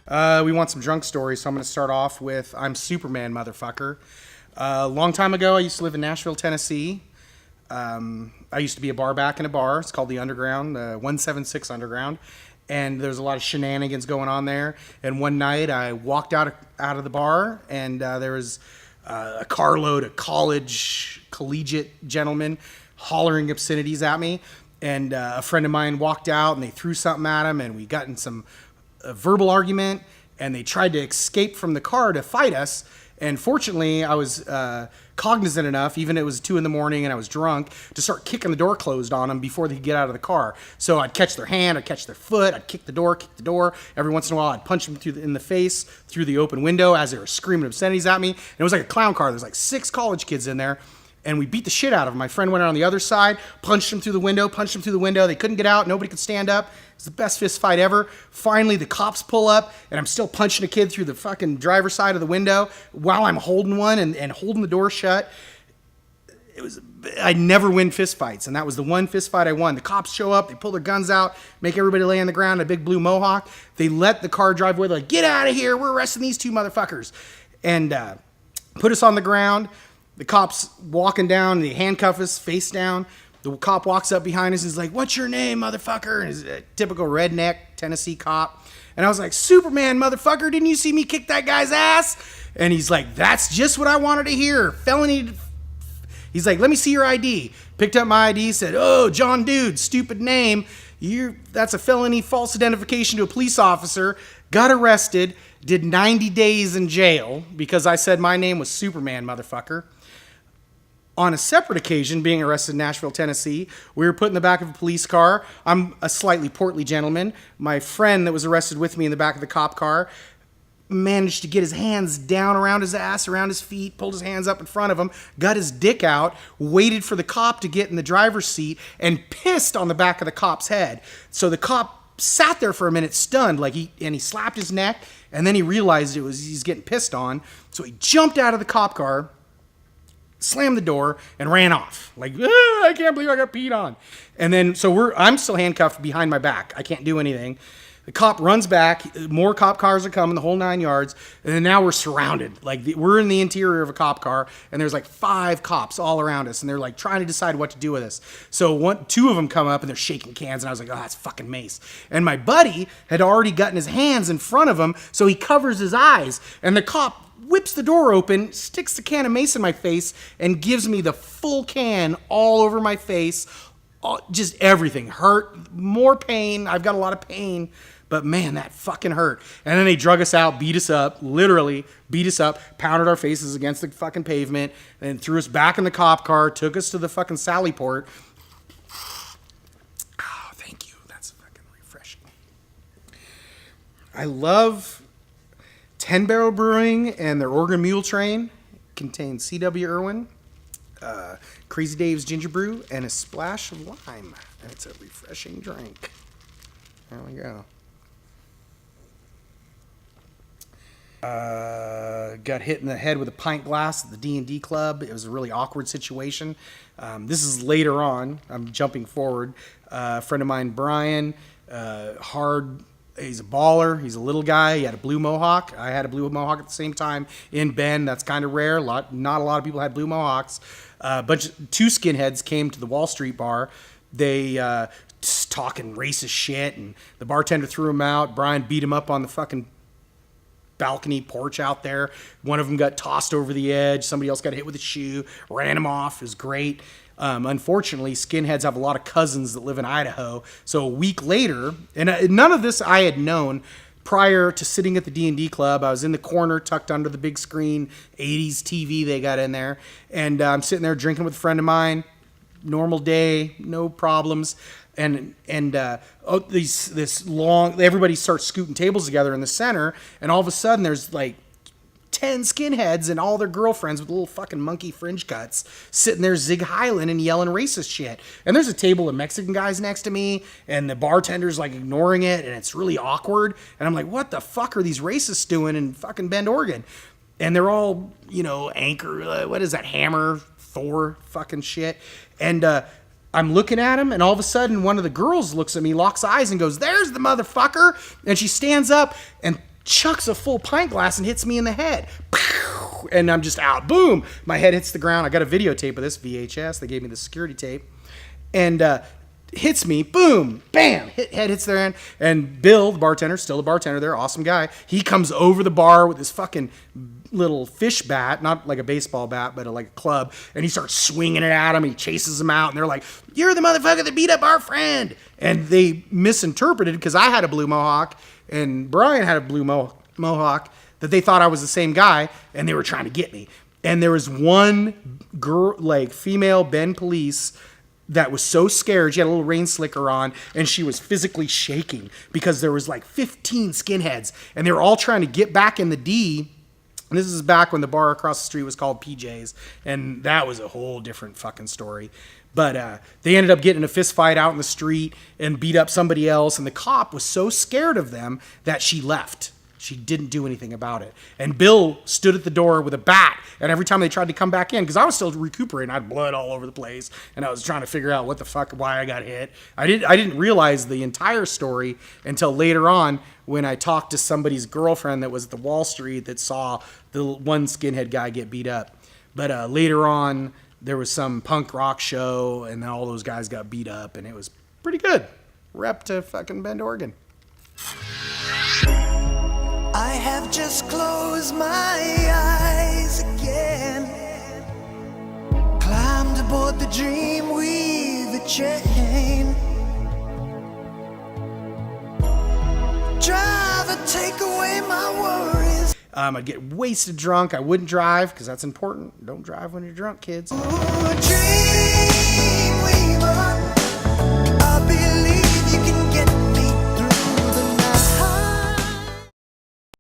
We want some drunk stories, so I'm going to start off with I'm Superman, motherfucker. A long time ago, I used to live in Nashville, Tennessee. I used to be a bar back in a bar. It's called the Underground, 176 Underground. And there's a lot of shenanigans going on there. And one night, I walked out of the bar, and there was a carload of collegiate gentlemen hollering obscenities at me. And a friend of mine walked out, and they threw something at him, and we got in some verbal argument, and they tried to escape from the car to fight us. And fortunately, I was cognizant enough, even it was 2 a.m. and I was drunk, to start kicking the door closed on them before they could get out of the car. So I'd catch their hand, I'd catch their foot, I'd kick the door. Every once in a while, I'd punch them in the face through the open window as they were screaming obscenities at me. And it was like a clown car. There's like 6 college kids in there. And we beat the shit out of them. My friend went out on the other side, punched them through the window. They couldn't get out. Nobody could stand up. It was the best fist fight ever. Finally, the cops pull up, and I'm still punching a kid through the fucking driver's side of the window while I'm holding one and holding the door shut. I never win fist fights, and that was the one fist fight I won. The cops show up, they pull their guns out, make everybody lay on the ground, a big blue mohawk. They let the car drive away. They're like, get out of here. We're arresting these 2 motherfuckers. And put us on the ground. The cop's walking down, they handcuff us face down. The cop walks up behind us and is like, what's your name, motherfucker? And he's a typical redneck Tennessee cop. And I was like, Superman, motherfucker, didn't you see me kick that guy's ass? And he's like, that's just what I wanted to hear. Felony. He's like, let me see your ID. Picked up my ID, said, oh, John Dude, stupid name. That's a felony false identification to a police officer. Got arrested, did 90 days in jail because I said my name was Superman, motherfucker. On a separate occasion, being arrested in Nashville, Tennessee, we were put in the back of a police car. I'm a slightly portly gentleman. My friend that was arrested with me in the back of the cop car managed to get his hands down around his ass, around his feet, pulled his hands up in front of him, got his dick out, waited for the cop to get in the driver's seat, and pissed on the back of the cop's head. So the cop sat there for a minute stunned, and he slapped his neck, and then he realized he's getting pissed on. So he jumped out of the cop car, slammed the door, and ran off. Like, I can't believe I got peed on. And then, I'm still handcuffed behind my back. I can't do anything. The cop runs back. More cop cars are coming, the whole 9 yards. And then now we're surrounded. We're in the interior of a cop car, and there's 5 cops all around us, and they're trying to decide what to do with us. So 2 of them come up, and they're shaking cans, and I was like, oh, that's fucking mace. And my buddy had already gotten his hands in front of him, so he covers his eyes. And the cop whips the door open, sticks the can of mace in my face, and gives me the full can all over my face. Just everything. Hurt, more pain. I've got a lot of pain. But man, that fucking hurt. And then they drug us out, beat us up, literally beat us up, pounded our faces against the fucking pavement, and threw us back in the cop car, took us to the fucking Sallyport. Oh, thank you. That's fucking refreshing. I love 10 Barrel Brewing and their Oregon Mule Train. Contains C.W. Irwin, Crazy Dave's Ginger Brew, and a splash of lime. And it's a refreshing drink. There we go. Got hit in the head with a pint glass at the D&D club. It was a really awkward situation. This is later on. I'm jumping forward. A friend of mine, Brian, he's a baller. He's a little guy. He had a blue mohawk. I had a blue mohawk at the same time in Bend. That's kind of rare. Not a lot of people had blue mohawks. 2 skinheads came to the Wall Street bar. They just talking racist shit, and the bartender threw him out. Brian beat him up on the fucking balcony porch out there. One of them got tossed over the edge. Somebody else got hit with a shoe, ran him off. It was great. Unfortunately, skinheads have a lot of cousins that live in Idaho. So a week later, and none of this I had known prior to sitting at the D&D club. I was in the corner, tucked under the big screen, 80s TV they got in there. And I'm sitting there drinking with a friend of mine. Normal day, no problems. Everybody starts scooting tables together in the center, and all of a sudden there's 10 skinheads and all their girlfriends with little fucking monkey fringe cuts sitting there zig heiling and yelling racist shit. And there's a table of Mexican guys next to me, and the bartender's ignoring it, and it's really awkward. And I'm like, what the fuck are these racists doing in fucking Bend, Oregon? And they're all, Anchor, what is that, Hammer, Thor fucking shit. And I'm looking at him, and all of a sudden, one of the girls looks at me, locks eyes, and goes, "There's the motherfucker!" And she stands up and chucks a full pint glass and hits me in the head. Pow! And I'm just out. Boom! My head hits the ground. I got a videotape of this, VHS. They gave me the security tape. And hits me. Boom! Bam! Head hits their hand. And Bill, the bartender, still the bartender there, awesome guy, he comes over the bar with his fucking little fish bat, not like a baseball bat, but like a club, and he starts swinging it at him. He chases him out, and they're like, "You're the motherfucker that beat up our friend." And they misinterpreted, because I had a blue mohawk and Brian had a blue mohawk, that they thought I was the same guy, and they were trying to get me. And there was one girl, like female Ben Police, that was so scared. She had a little rain slicker on, and she was physically shaking because there was like 15 skinheads, and they were all trying to get back in the D. And this is back when the bar across the street was called PJ's, and that was a whole different fucking story. But they ended up getting in a fist fight out in the street and beat up somebody else, and the cop was so scared of them that she left. She didn't do anything about it. And Bill stood at the door with a bat, and every time they tried to come back in, because I was still recuperating, I had blood all over the place, and I was trying to figure out what the fuck, why I got hit. I didn't realize the entire story until later on when I talked to somebody's girlfriend that was at the Wall Street that saw the one skinhead guy get beat up. But later on, there was some punk rock show, and then all those guys got beat up, and it was pretty good. Rep to fucking Bend, Oregon. I have just closed my eyes again, climbed aboard the dream, weave a chain, driver, take away my worries. I'd get wasted drunk. I wouldn't drive because that's important. Don't drive when you're drunk, kids. Ooh, a dream weaver.